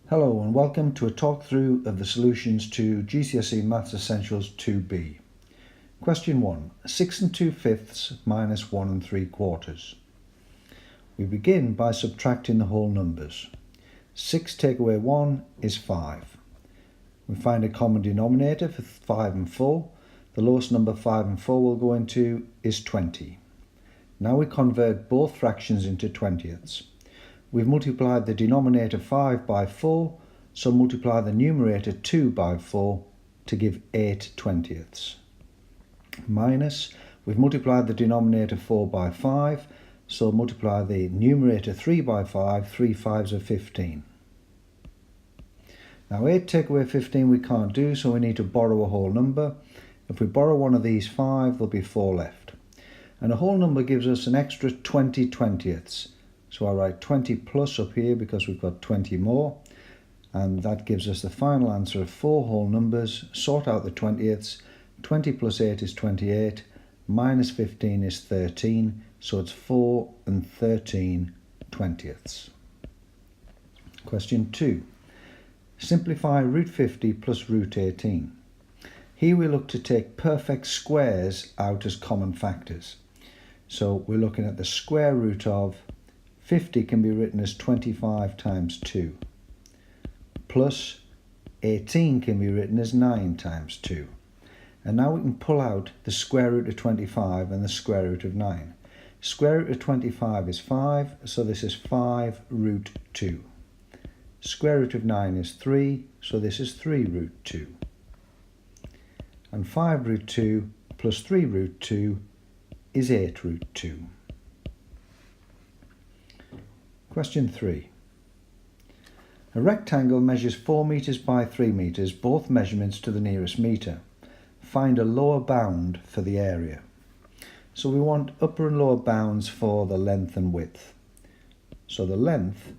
Hello and welcome to a talk through of the solutions to GCSE Maths Essentials 2B. Question 1. 6 2/5 minus 1 3/4. We begin by subtracting the whole numbers. 6 take away 1 is 5. We find a common denominator for 5 and 4. The lowest number 5 and 4 will go into is 20. Now we convert both fractions into 20ths. We've multiplied the denominator 5 by 4, so multiply the numerator 2 by 4 to give 8 20ths. Minus, we've multiplied the denominator 4 by 5, so multiply the numerator 3 by 5, 3 5s are 15. Now 8 take away 15 we can't do, so we need to borrow a whole number. If we borrow one of these 5, there'll be 4 left. And a whole number gives us an extra 20 20ths. So I write 20 plus up here because we've got 20 more. And that gives us the final answer of 4 whole numbers. Sort out the 20ths. 20 plus 8 is 28. Minus 15 is 13. So it's 4 and 13 20ths. Question 2. Simplify root 50 plus root 18. Here we look to take perfect squares out as common factors. So we're looking at the square root of 50 can be written as 25 times 2, plus 18 can be written as 9 times 2. And now we can pull out the square root of 25 and the square root of 9. Square root of 25 is 5, so this is 5 root 2. Square root of 9 is 3, so this is 3 root 2. And 5 root 2 plus 3 root 2 is 8 root 2. Question 3. A rectangle measures 4 meters by 3 meters, both measurements to the nearest meter. Find a lower bound for the area. So we want upper and lower bounds for the length and width. So the length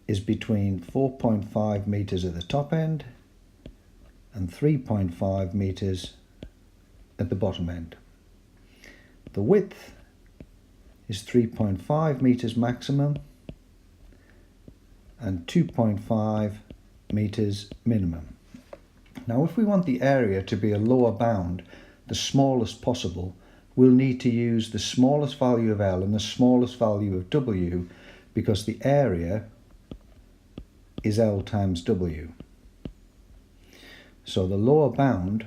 is between 4.5 meters at the top end and 3.5 meters at the bottom end. The width is 3.5 meters maximum and 2.5 meters minimum. Now if we want the area to be a lower bound, the smallest possible, we'll need to use the smallest value of L and the smallest value of W, because the area is L times W. So the lower bound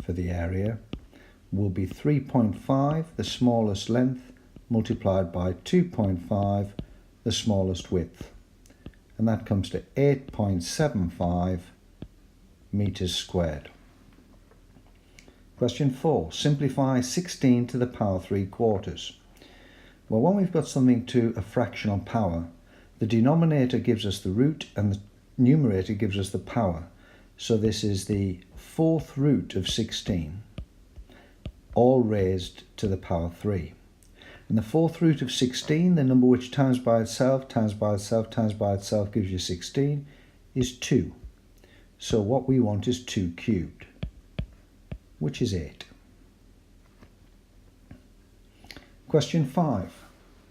for the area will be 3.5, the smallest length, multiplied by 2.5, the smallest width. And that comes to 8.75 meters squared. Question 4. Simplify 16 to the power 3/4. Well, when we've got something to a fractional power, the denominator gives us the root and the numerator gives us the power. So this is the 4th root of 16, all raised to the power 3. And the 4th root of 16, the number which times by itself, times by itself, times by itself gives you 16, is 2. So what we want is 2 cubed, which is 8. Question 5.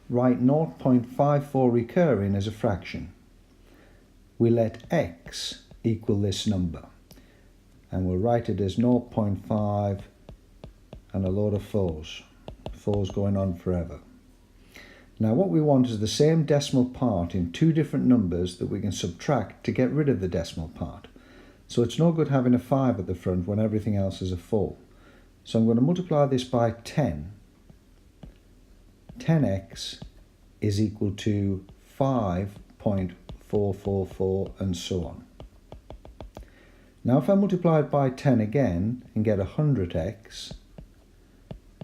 Write 0.54 recurring as a fraction. We let x equal this number, and we'll write it as 0.5 and a load of 4s. 4's going on forever. Now what we want is the same decimal part in 2 different numbers that we can subtract to get rid of the decimal part. So it's no good having a 5 at the front when everything else is a 4. So I'm going to multiply this by 10. 10x is equal to 5.444 and so on. Now if I multiply it by 10 again and get 100x,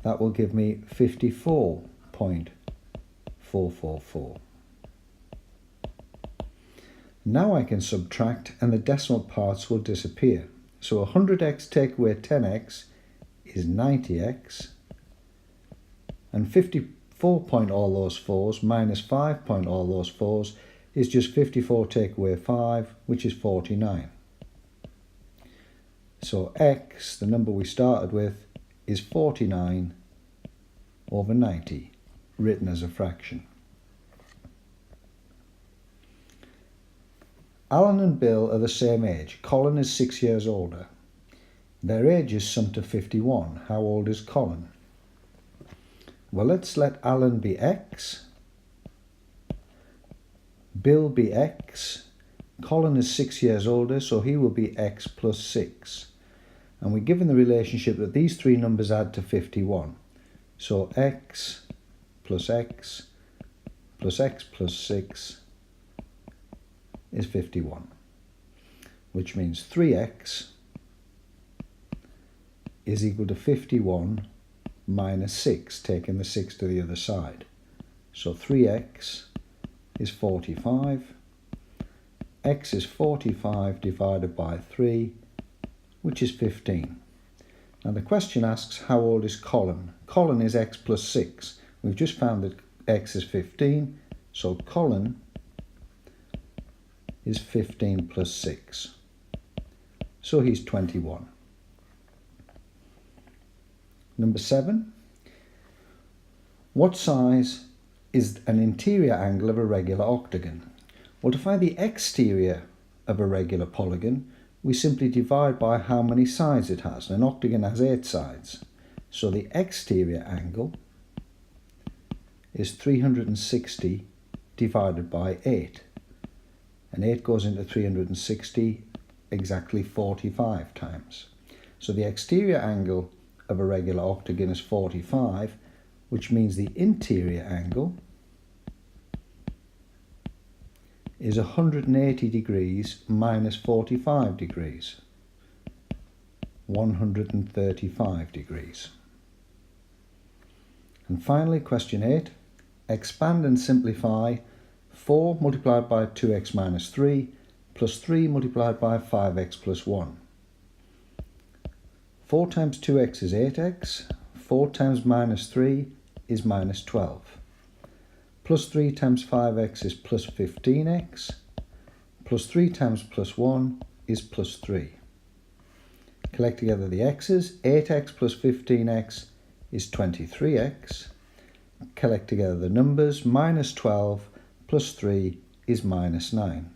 that will give me 54.444. Now I can subtract and the decimal parts will disappear. So 100x take away 10x is 90x, and 54 point all those 4's minus 5 point all those 4's is just 54 take away 5, which is 49. So x, the number we started with, is 49 over 90, written as a fraction. Alan and Bill are the same age. Colin is 6 years older. Their ages sum to 51. How old is Colin? Well, let's let Alan be X, Bill be X, Colin is 6 years older, so he will be X plus 6. And we're given the relationship that these three numbers add to 51. So X plus X plus X plus 6 is 51, which means 3x is equal to 51 minus 6, taking the 6 to the other side. So 3x is 45. X is 45 divided by 3, which is 15. Now the question asks, how old is Colin? Colin is x plus 6. We've just found that x is 15, so Colin is 15 plus 6. So he's 21. Number 7. What size is an interior angle of a regular octagon? Well, to find the exterior of a regular polygon, we simply divide by how many sides it has. An octagon has 8 sides. So the exterior angle is 360 divided by 8. And 8 goes into 360 exactly 45 times. So the exterior angle of a regular octagon is 45, which means the interior angle is 180 degrees minus 45 degrees, 135 degrees. And finally, question 8, expand and simplify 4 multiplied by 2x minus 3 plus 3 multiplied by 5x plus 1. 4 times 2x is 8x, 4 times minus 3 is minus 12. Plus 3 times 5x is plus 15x, plus 3 times plus 1 is plus 3. Collect together the x's. 8x plus 15x is 23x. Collect together the numbers. Minus 12 plus 3 is minus 9.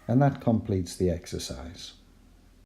And that completes the exercise.